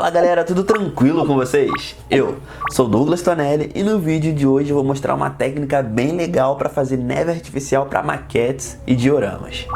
Fala galera, tudo tranquilo com vocês? Eu sou Douglas Tonelli e no vídeo de hoje eu vou mostrar uma técnica bem legal para fazer neve artificial para maquetes e dioramas.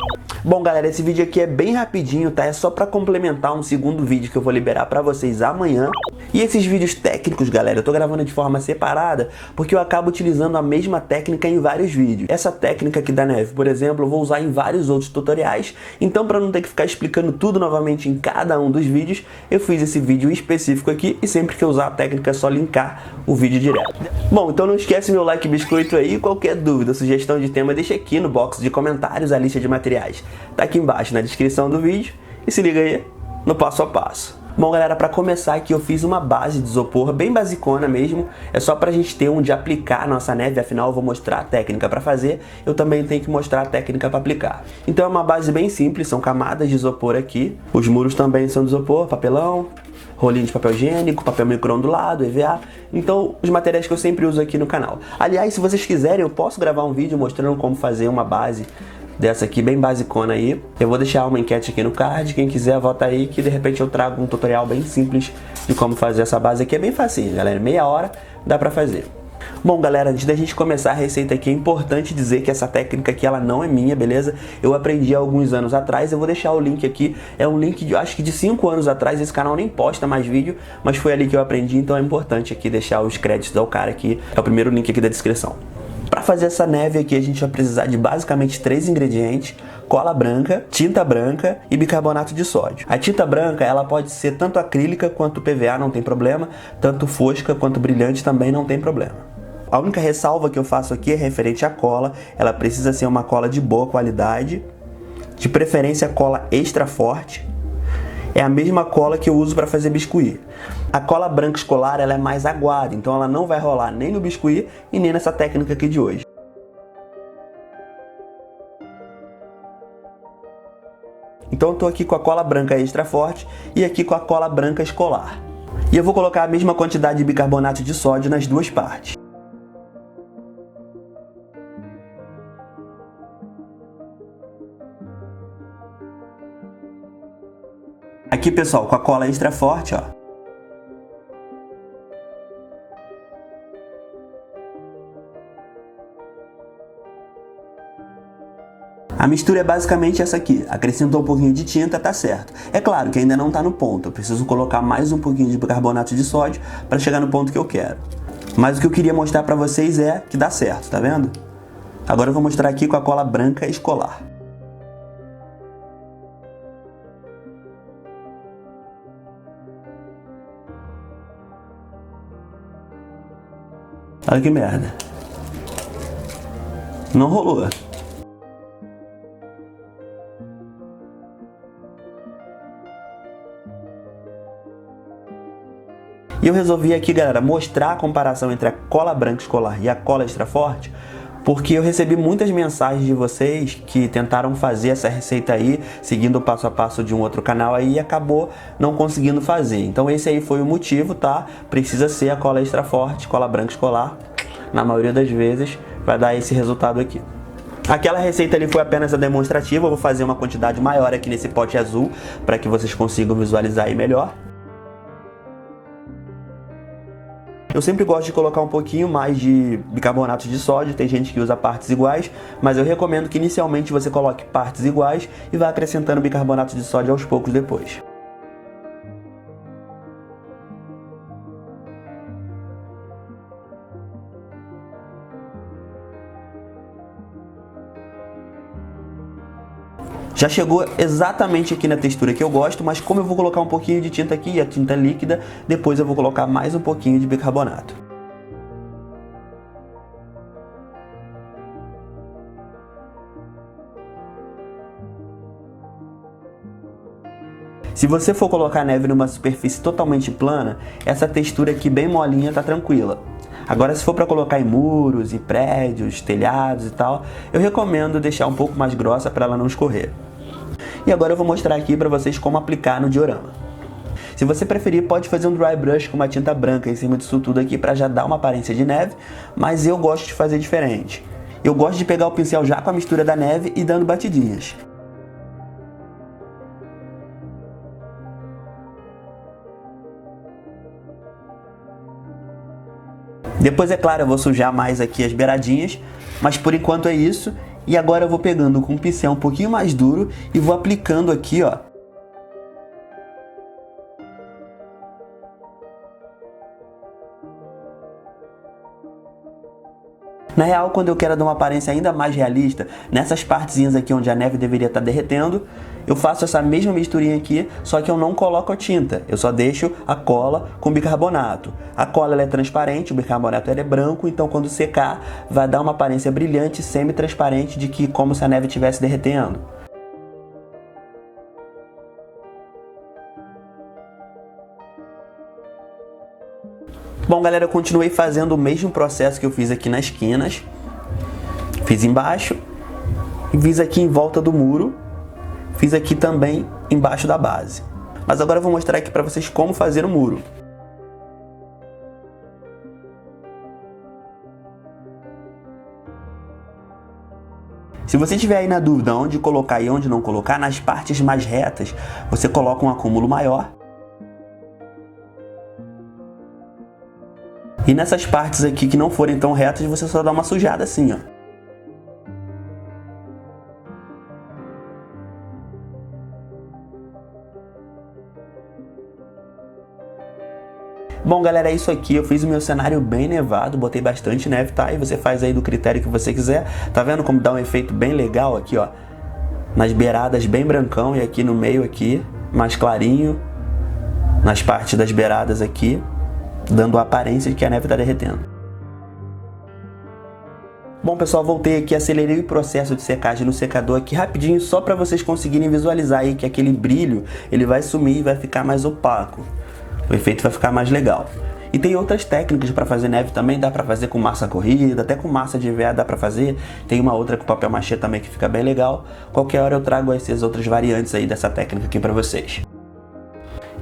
Bom galera, esse vídeo aqui é bem rapidinho, tá? É só para complementar um segundo vídeo que eu vou liberar para vocês amanhã. E esses vídeos técnicos, galera, eu tô gravando de forma separada porque eu acabo utilizando a mesma técnica em vários vídeos. Essa técnica aqui da neve, por exemplo, eu vou usar em vários outros tutoriais. Então, para não ter que ficar explicando tudo novamente em cada um dos vídeos, eu fiz esse vídeo específico aqui e sempre que eu usar a técnica é só linkar o vídeo direto. Bom, então não esquece meu like biscoito aí. Qualquer dúvida, sugestão de tema, deixa aqui no box de comentários a lista de materiais. Tá aqui embaixo na descrição do vídeo e se liga aí no passo a passo. Bom galera, para começar aqui eu fiz uma base de isopor bem basicona mesmo, é só pra gente ter onde aplicar a nossa neve, afinal eu vou mostrar a técnica para fazer, eu também tenho que mostrar a técnica para aplicar. Então é uma base bem simples, são camadas de isopor aqui, os muros também são de isopor, papelão, rolinho de papel higiênico, papel micro ondulado, EVA, então os materiais que eu sempre uso aqui no canal. Aliás, se vocês quiserem eu posso gravar um vídeo mostrando como fazer uma base dessa aqui bem basicona aí. Eu vou deixar uma enquete aqui no card, quem quiser vota aí que de repente eu trago um tutorial bem simples de como fazer essa base aqui, é bem facinho galera, meia hora dá pra fazer. Bom galera, antes da gente começar a receita aqui é importante dizer que essa técnica aqui ela não é minha, beleza? Eu aprendi há alguns anos atrás, eu vou deixar o link aqui, é um link de, acho que de 5 anos atrás, esse canal nem posta mais vídeo, mas foi ali que eu aprendi, então é importante aqui deixar os créditos ao cara aqui, é o primeiro link aqui da descrição. Para fazer essa neve aqui a gente vai precisar de basicamente 3 ingredientes: cola branca, tinta branca e bicarbonato de sódio. A tinta branca ela pode ser tanto acrílica quanto PVA, não tem problema, tanto fosca quanto brilhante também não tem problema. A única ressalva que eu faço aqui é referente à cola, ela precisa ser uma cola de boa qualidade, de preferência cola extra forte. É a mesma cola que eu uso para fazer biscuit. A cola branca escolar ela é mais aguada, então ela não vai rolar nem no biscuit e nem nessa técnica aqui de hoje. Então eu tô aqui com a cola branca extra forte e aqui com a cola branca escolar. E eu vou colocar a mesma quantidade de bicarbonato de sódio nas duas partes. Aqui pessoal, com a cola extra forte, ó. A mistura é basicamente essa aqui, acrescentou um pouquinho de tinta, tá certo. É claro que ainda não tá no ponto, eu preciso colocar mais um pouquinho de bicarbonato de sódio para chegar no ponto que eu quero. Mas o que eu queria mostrar para vocês é que dá certo, tá vendo? Agora eu vou mostrar aqui com a cola branca escolar. Olha que merda. Não rolou. E eu resolvi aqui, galera, mostrar a comparação entre a cola branca escolar e a cola extra forte, porque eu recebi muitas mensagens de vocês que tentaram fazer essa receita aí, seguindo o passo a passo de um outro canal aí e acabou não conseguindo fazer. Então esse aí foi o motivo, tá? Precisa ser a cola extra forte, cola branca escolar. Na maioria das vezes vai dar esse resultado aqui. Aquela receita ali foi apenas a demonstrativa, eu vou fazer uma quantidade maior aqui nesse pote azul para que vocês consigam visualizar aí melhor. Eu sempre gosto de colocar um pouquinho mais de bicarbonato de sódio, tem gente que usa partes iguais, mas eu recomendo que inicialmente você coloque partes iguais e vá acrescentando bicarbonato de sódio aos poucos depois. Já chegou exatamente aqui na textura que eu gosto, mas como eu vou colocar um pouquinho de tinta aqui, a tinta líquida, depois eu vou colocar mais um pouquinho de bicarbonato. Se você for colocar neve numa superfície totalmente plana, essa textura aqui bem molinha tá tranquila. Agora se for para colocar em muros, em prédios, telhados e tal, eu recomendo deixar um pouco mais grossa para ela não escorrer. E agora eu vou mostrar aqui para vocês como aplicar no diorama. Se você preferir, pode fazer um dry brush com uma tinta branca em cima disso tudo aqui para já dar uma aparência de neve, mas eu gosto de fazer diferente. Eu gosto de pegar o pincel já com a mistura da neve e dando batidinhas. Depois, é claro, eu vou sujar mais aqui as beiradinhas, mas por enquanto é isso. E agora eu vou pegando com um pincel um pouquinho mais duro e vou aplicando aqui, ó. Na real, quando eu quero dar uma aparência ainda mais realista, nessas partezinhas aqui onde a neve deveria estar derretendo, eu faço essa mesma misturinha aqui, só que eu não coloco a tinta, eu só deixo a cola com bicarbonato. A cola ela é transparente, o bicarbonato ele é branco, então quando secar vai dar uma aparência brilhante, semi-transparente, de que como se a neve estivesse derretendo. Bom, galera, eu continuei fazendo o mesmo processo que eu fiz aqui nas esquinas. Fiz embaixo e fiz aqui em volta do muro. Fiz aqui também embaixo da base. Mas agora eu vou mostrar aqui para vocês como fazer o muro. Se você tiver aí na dúvida onde colocar e onde não colocar, nas partes mais retas você coloca um acúmulo maior. E nessas partes aqui que não forem tão retas, você só dá uma sujada assim, ó. Bom, galera, é isso aqui. Eu fiz o meu cenário bem nevado, botei bastante neve, tá? E você faz aí do critério que você quiser. Tá vendo como dá um efeito bem legal aqui, ó? Nas beiradas bem brancão e aqui no meio aqui, mais clarinho. Nas partes das beiradas aqui, dando a aparência de que a neve está derretendo. Bom, pessoal, voltei aqui, acelerei o processo de secagem no secador aqui rapidinho, só para vocês conseguirem visualizar aí que aquele brilho, ele vai sumir e vai ficar mais opaco. O efeito vai ficar mais legal. E tem outras técnicas para fazer neve também, dá para fazer com massa corrida, até com massa de EVA dá para fazer. Tem uma outra com papel machê também que fica bem legal. Qualquer hora eu trago essas outras variantes aí dessa técnica aqui para vocês.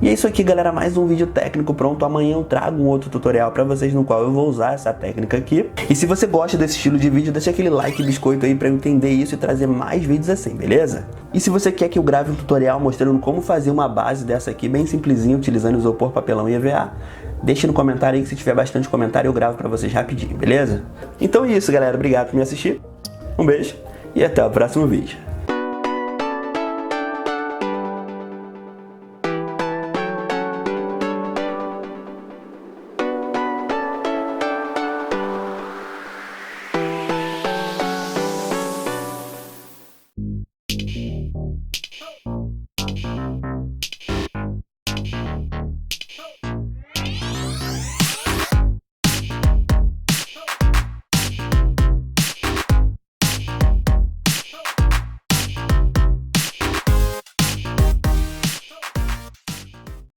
E é isso aqui, galera, mais um vídeo técnico pronto. Amanhã eu trago um outro tutorial pra vocês no qual eu vou usar essa técnica aqui. E se você gosta desse estilo de vídeo, deixa aquele like biscoito aí pra eu entender isso e trazer mais vídeos assim, beleza? E se você quer que eu grave um tutorial mostrando como fazer uma base dessa aqui, bem simplesinha, utilizando isopor, papelão e EVA, deixa no comentário aí que se tiver bastante comentário eu gravo pra vocês rapidinho, beleza? Então é isso, galera. Obrigado por me assistir. Um beijo e até o próximo vídeo.